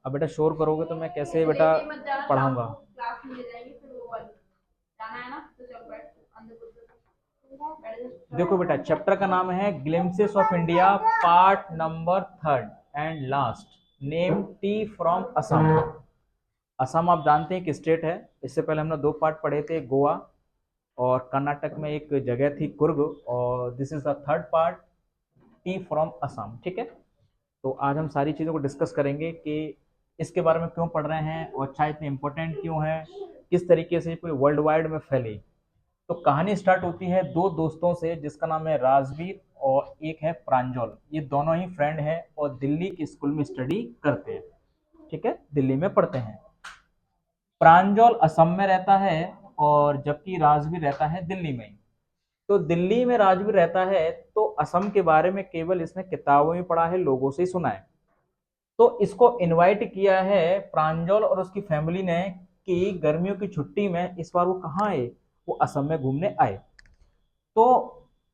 अब बेटा शोर करोगे तो मैं कैसे बेटा मत जाना, शाम पढ़ाऊंगा। को क्लास में ले जाएंगे, फिर वो वाली जाना है ना, तो चल बैठ अंदर कूद बैठ देखो बेटा, चैप्टर का नाम है glimpses of India, part number third and last. Name T from Assam. Assam आप जानते हैं कि स्टेट है। इससे पहले हमने दो पार्ट पढ़े थे, गोवा और कर्नाटक में एक जगह थी कुर्ग, और this is the third part, T from Assam. ठीक है, तो आज हम सारी चीज़ों को डिस्कस करेंगे कि इसके बारे में क्यों पढ़ रहे हैं और चाय इतनी इंपॉर्टेंट क्यों है, किस तरीके से पूरे वर्ल्ड वाइड में फैली। तो कहानी स्टार्ट होती है दो दोस्तों से, जिसका नाम है राजवीर और एक है प्रांजल। ये दोनों ही फ्रेंड हैं और दिल्ली के स्कूल में स्टडी करते हैं। ठीक है, दिल्ली में पढ़ते हैं। प्रांजल असम में रहता है और जबकि राजवीर रहता है दिल्ली में। तो दिल्ली में राजवीर रहता है तो असम के बारे में केवल इसने किताबों में पढ़ा है, लोगों से ही सुना है। तो इसको इनवाइट किया है प्रांजल और उसकी फैमिली ने कि गर्मियों की छुट्टी में इस बार वो कहाँ आए, वो असम में घूमने आए। तो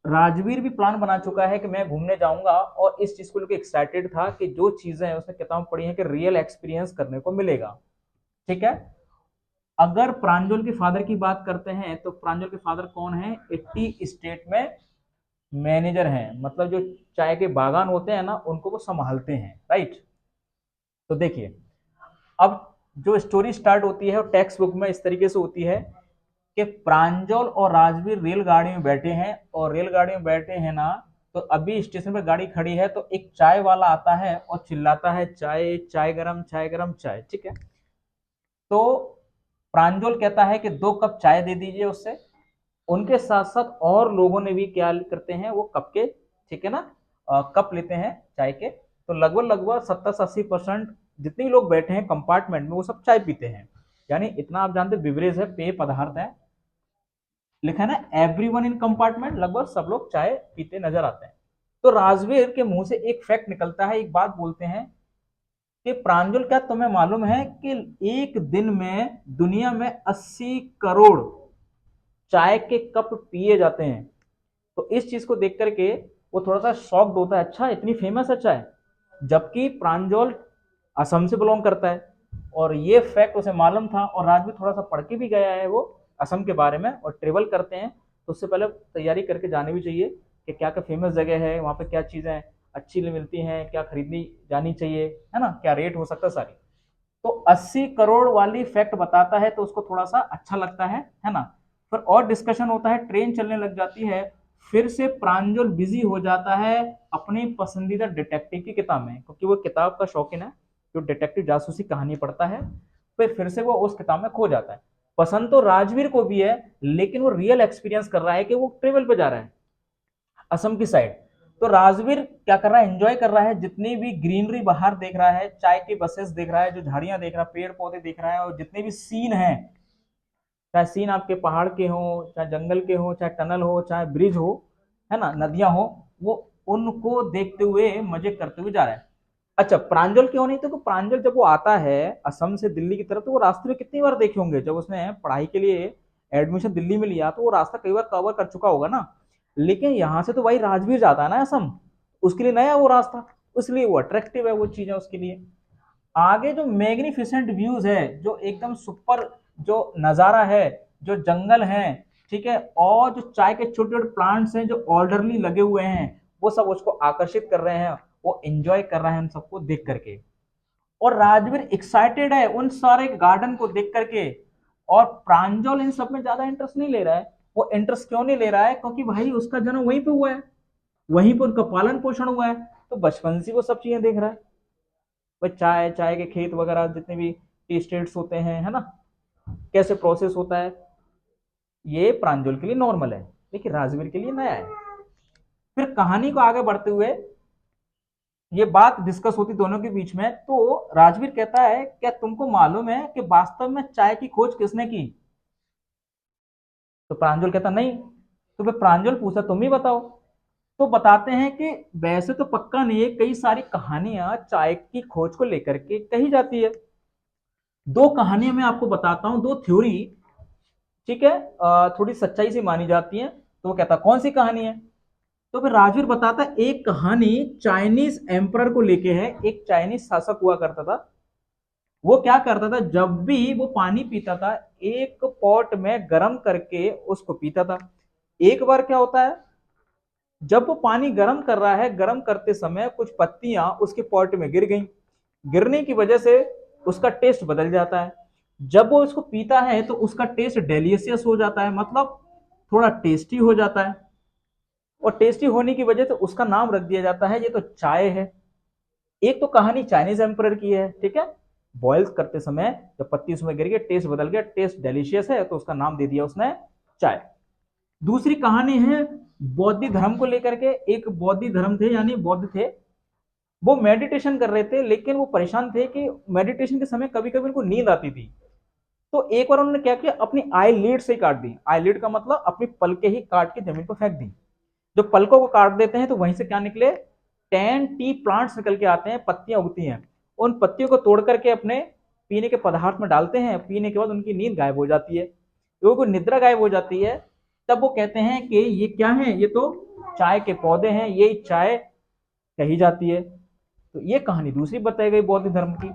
राजवीर भी प्लान बना चुका है कि मैं घूमने जाऊंगा, और इस चीज को लेकर एक्साइटेड था कि जो चीजें उसने किताब पढ़ी है कि रियल एक्सपीरियंस करने को मिलेगा। ठीक है, अगर प्रांजल के फादर की बात करते हैं तो प्रांजल के फादर कौन है, 80 स्टेट में मैनेजर हैं, मतलब जो चाय के बागान होते हैं ना उनको वो संभालते हैं, राइट। तो देखिए, अब जो स्टोरी स्टार्ट होती है वो टेक्स्ट बुक में इस तरीके से होती है कि प्रांजल और राजवीर रेलगाड़ी में बैठे हैं, और रेलगाड़ी में बैठे हैं ना, तो अभी स्टेशन पर गाड़ी खड़ी है तो एक चाय वाला आता है और चिल्लाता है चाय चाय गरम चाय गरम चाय। ठीक है, तो प्रांजल कहता है कि 2 कप चाय दे दीजिए उससे। उनके साथ साथ और लोगों ने भी क्या करते हैं, वो कप के, ठीक है ना, कप लेते हैं चाय के। तो लगभग लगभग 70 से 80% जितने भी लोग बैठे हैं कंपार्टमेंट में वो सब चाय पीते हैं। यानी इतना आप जानते, बिवरेज है, पेय पदार्थ है, लिखा है ना एवरीवन इन कंपार्टमेंट, लगभग सब लोग चाय पीते नजर आते हैं। तो राजवीर के मुंह से एक फैक्ट निकलता है, एक बात बोलते हैं कि प्रांजल क्या तुम्हें मालूम है कि एक दिन में दुनिया में 80 करोड़ चाय के कप पिए जाते हैं। तो इस चीज को देख करके वो थोड़ा सा शॉक्ड होता है, अच्छा इतनी फेमस है चाय, जबकि प्रांजल असम से बिलोंग करता है और ये फैक्ट उसे मालूम था। और राज भी थोड़ा सा पढ़ के भी गया है वो असम के बारे में, और ट्रेवल करते हैं तो उससे पहले तैयारी करके जानी भी चाहिए कि क्या क्या फेमस जगह है, वहाँ पे क्या चीज़ें अच्छी मिलती हैं, क्या खरीदनी जानी चाहिए, है ना, क्या रेट हो सकता है सारी। तो 80 करोड़ वाली फैक्ट बताता है तो उसको थोड़ा सा अच्छा लगता है ना। फिर और डिस्कशन होता है, ट्रेन चलने लग जाती है। फिर से प्रांजल बिजी हो जाता है अपनी पसंदीदा डिटेक्टिव की किताब में, क्योंकि वो किताब का शौकीन है, जो डिटेक्टिव जासूसी कहानी पढ़ता है। फिर से वो उस किताब में खो जाता है। पसंद तो राजवीर को भी है, लेकिन वो रियल एक्सपीरियंस कर रहा है कि वो ट्रेवल पे जा रहा है असम की साइड। तो राजवीर क्या कर रहा है, एंजॉय कर रहा है, जितनी भी ग्रीनरी बाहर देख रहा है, चाय की बसेस देख रहा है, जो झाड़ियां देख रहा है, पेड़ पौधे देख रहा है, और जितने भी सीन हैं, चाहे सीन आपके पहाड़ के हो, चाहे जंगल के हो, चाहे टनल हो, चाहे ब्रिज हो, है ना, नदियां हो, वो उनको देखते हुए मजे करते हुए जा रहा है। अच्छा, प्रांजल क्यों नहीं, तो प्रांजल जब वो आता है असम से दिल्ली की तरफ, तो वो रास्ते में कितनी बार देखे होंगे, जब उसने पढ़ाई के लिए एडमिशन दिल्ली में लिया तो वो रास्ता कई बार कवर कर चुका होगा ना। लेकिन यहाँ से तो भाई राजवीर जाता है ना असम, उसके लिए नया वो रास्ता, इसलिए वो अट्रैक्टिव है वो चीजें उसके लिए। आगे जो मैग्निफिसेंट व्यूज है, जो एकदम सुपर, जो नजारा है, जो जंगल है, ठीक है, और जो चाय के छोटे छोटे प्लांट्स हैं जो ऑर्डरली लगे हुए हैं, वो सब उसको आकर्षित कर रहे हैं, वो एंजॉय कर रहा है उन सबको देख करके। और राजवीर एक्साइटेड है उन सारे गार्डन को देख करके। और प्रांजल इन सब में ज्यादा इंटरेस्ट नहीं ले रहा है। वो इंटरेस्ट क्यों नहीं ले रहा है, क्योंकि भाई उसका जन्म वहीं पे हुआ है, वहीं पर उनका पालन पोषण हुआ है, तो बचपन से वो सब चीजें देख रहा है। भाई चाय, चाय के खेत वगैरह जितने भी टी स्टेट्स होते हैं, है ना, कैसे प्रोसेस होता है, ये प्रांजल के लिए नॉर्मल है, लेकिन राजवीर के लिए नया है। फिर कहानी को आगे बढ़ते हुए ये बात डिस्कस होती दोनों के बीच में, तो राजवीर कहता है क्या तुमको मालूम है कि वास्तव में चाय की खोज किसने की। तो प्रांजल कहता नहीं। तो फिर प्रांजल पूछा तुम ही बताओ। तो बताते हैं कि वैसे तो पक्का नहीं है, कई सारी कहानियां चाय की खोज को लेकर के कही जाती है। दो कहानियां मैं आपको बताता हूं, दो थ्योरी, ठीक है, थोड़ी सच्चाई से मानी जाती है। तो वो कहता कौन सी कहानी है। तो फिर राजवीर बताता एक कहानी चाइनीज एम्परर को लेके है। एक चाइनीज शासक हुआ करता था, वो क्या करता था, जब भी वो पानी पीता था एक पॉट में गर्म करके उसको पीता था। एक बार क्या होता है, जब वो पानी गर्म कर रहा है, गर्म करते समय कुछ पत्तियां उसके पॉट में गिर गई, गिरने की वजह से उसका टेस्ट बदल जाता है। जब वो इसको पीता है तो उसका टेस्ट डेलिशियस हो जाता है, मतलब थोड़ा टेस्टी हो जाता है, और टेस्टी होने की वजह से उसका नाम रख दिया जाता है ये तो चाय है। एक तो कहानी चाइनीज एम्पर की है, ठीक है, बॉयल करते समय जब पत्ती उसमें गिर गई, टेस्ट बदल गया, टेस्ट डेलिशियस है तो उसका नाम दे दिया उसने चाय। दूसरी कहानी है बौद्ध धर्म को लेकर के। एक बौद्ध धर्म थे, यानी बौद्ध थे, वो मेडिटेशन कर रहे थे, लेकिन वो परेशान थे कि मेडिटेशन के समय कभी कभी उनको नींद आती थी। तो एक बार उन्होंने क्या किया, अपनी आई लीड से काट दी। आई लीड का मतलब अपनी पलके ही काट के जमीन पर फेंक दी। जो पलकों को काट देते हैं तो वहीं से क्या निकले, 10 टी प्लांट्स निकल के आते हैं, पत्तियां उगती हैं। उन पत्तियों को तोड़ करके अपने पीने के पदार्थ में डालते हैं, पीने के बाद उनकी नींद गायब हो जाती है, लोगों को निद्रा गायब हो जाती है। तब वो कहते हैं कि ये क्या है, ये तो चाय के पौधे हैं, ये चाय कही जाती है। तो ये कहानी दूसरी बताई गई बौद्ध धर्म की।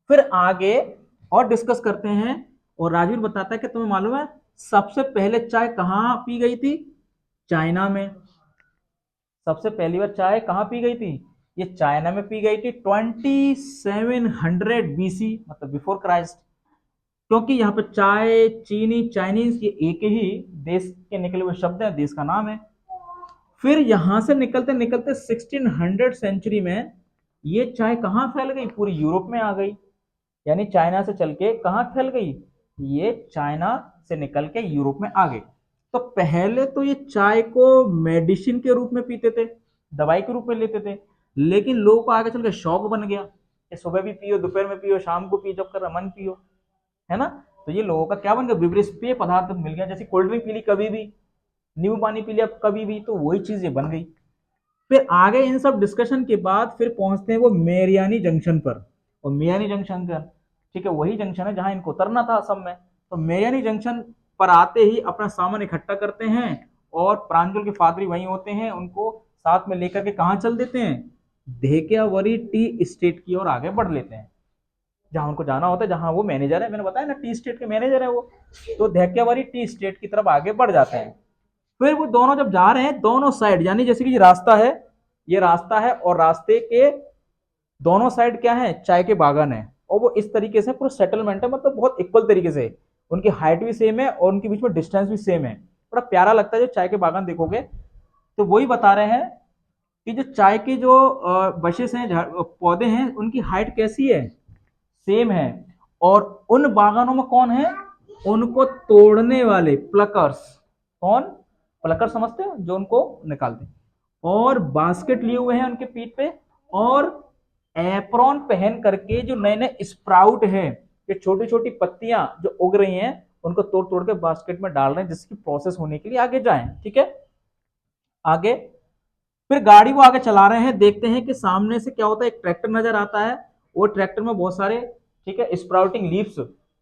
फिर आगे और डिस्कस करते हैं, और राजवीर बताता है कि तुम्हें मालूम है सबसे पहले चाय कहाँ पी गई थी, चाइना में। सबसे पहली बार चाय कहाँ पी गई थी, ये चाइना में पी गई थी 2700 BC, मतलब बिफोर क्राइस्ट। क्योंकि यहाँ पे चाय, चीनी, चाइनीज ये एक ही देश के निकले हुए शब्द हैं, देश का नाम है। फिर यहां से निकलते निकलते 1600 सेंचुरी में ये चाय कहाँ फैल गई, पूरी यूरोप में आ गई। यानी चाइना से चल के कहाँ फैल गई, ये चाइना से निकल के यूरोप में आ गई। तो पहले तो ये चाय को मेडिसिन के रूप में पीते थे, दवाई के रूप में लेते थे, लेकिन लोगों को आगे चल के शौक बन गया कि सुबह भी पियो, दोपहर में पियो, शाम को पियो, जब कर मन पियो, है ना। तो ये लोगों का क्या बन गया, बेवरेज पेय पदार्थ मिल गया। जैसे कोल्ड ड्रिंक पी ली कभी भी, नींबू पानी पी लिया कभी भी, तो वही चीज ये बन गई। फिर आगे इन सब डिस्कशन के बाद फिर पहुंचते हैं वो मेरियानी जंक्शन पर। और मेरियानी जंक्शन का, ठीक है, वही जंक्शन है जहां इनको उतरना था असम में। तो मेरियानी जंक्शन पर आते ही अपना सामान इकट्ठा करते हैं, और प्रांजल के फादरी वहीं होते हैं, उनको साथ में लेकर के कहाँ चल देते हैं, धेकियावरी टी स्टेट की ओर आगे बढ़ लेते हैं, जहां उनको जाना होता है, जहां वो मैनेजर है, मैंने बताया ना टी स्टेट के मैनेजर है वो। तो धेकियावरी टी स्टेट की तरफ आगे बढ़ जाते हैं। फिर वो दोनों जब जा रहे हैं, दोनों साइड, यानी जैसे कि ये रास्ता है, ये रास्ता है, और रास्ते के दोनों साइड क्या है, चाय के बागान है। और वो इस तरीके से पूरा सेटलमेंट है, मतलब बहुत इक्वल तरीके से, उनकी हाइट भी सेम है और उनके बीच में डिस्टेंस भी सेम है। बड़ा प्यारा लगता है जो चाय के बागान देखोगे। तो वही बता रहे हैं कि जो चाय के जो बशेस हैं, पौधे हैं, उनकी हाइट कैसी है, सेम है। और उन बागानों में कौन है, उनको तोड़ने वाले प्लकर्स। कौन, प्लकर समझते हो, जो उनको निकालते हैं। और बास्केट लिए हुए हैं उनके पीठ पे, और एप्रॉन पहन करके जो नए नए स्प्राउट है, ये छोटी छोटी पत्तियां जो उग रही हैं, उनको तोड़ तोड़ के बास्केट में डाल रहे हैं, जिसकी प्रोसेस होने के लिए आगे जाएं। ठीक है, आगे फिर गाड़ी वो आगे चला रहे हैं, देखते हैं कि सामने से क्या होता है, एक ट्रैक्टर नजर आता है। वो ट्रैक्टर में बहुत सारे, ठीक है, स्प्राउटिंग लीव्स,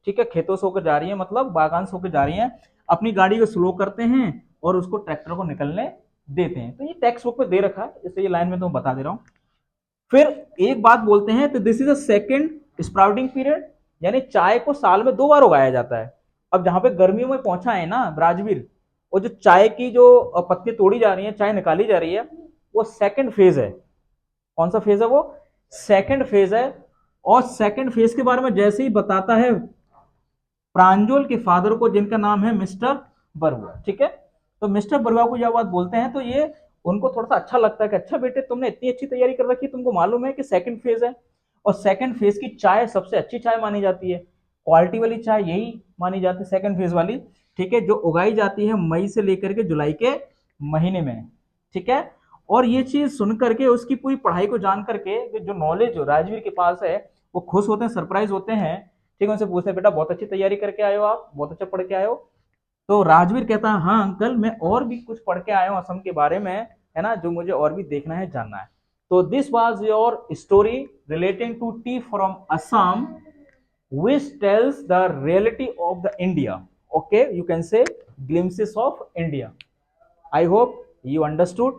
ठीक है, खेतों से होकर जा रही है, मतलब बागान से होकर जा रही है। अपनी गाड़ी को स्लो करते हैं और उसको ट्रैक्टर को निकलने देते हैं। तो ये टेक्स्ट बुक में दे रखा है, इसलिए ये लाइन में तो बता दे रहा हूँ। फिर एक बात बोलते हैं, तो this is a second sprouting period, यानी चाय को साल में 2 बार उगाया जाता है। अब जहां पे गर्मियों में पहुंचा है ना राजवीर, वो जो चाय की जो पत्ती तोड़ी जा रही है, चाय निकाली जा रही है, वो सेकंड फेज है। कौन सा फेज है वो, सेकंड फेज है। और सेकंड फेज के बारे में जैसे ही बताता है प्रांजल के फादर को, जिनका नाम है मिस्टर बरुआ, ठीक है। तो मिस्टर बरुआ को जब बात बोलते हैं तो ये उनको थोड़ा सा अच्छा लगता है कि अच्छा बेटे तुमने इतनी अच्छी तैयारी कर रखी, तुमको मालूम है कि सेकंड फेज है, और सेकंड फेज की चाय सबसे अच्छी चाय मानी जाती है, क्वालिटी वाली चाय यही मानी जाती है सेकंड फेज वाली, ठीक है, जो उगाई जाती है मई से लेकर के जुलाई के महीने में, ठीक है। और ये चीज सुन करके, उसकी पूरी पढ़ाई को जान करके, जो नॉलेज राजवीर के पास है, वो खुश होते हैं, सरप्राइज होते हैं, ठीक है। उनसे पूछते हैं बेटा बहुत अच्छी तैयारी करके आए हो, आप बहुत अच्छा पढ़ के आए हो। तो राजवीर कहता है हाँ अंकल, मैं और भी कुछ पढ़ के आया हूँ असम के बारे में, है ना, जो मुझे और भी देखना है, जानना है। तो this was your story relating to tea from Assam, which tells the reality of the India. Okay, you can say glimpses of India. I hope you understood.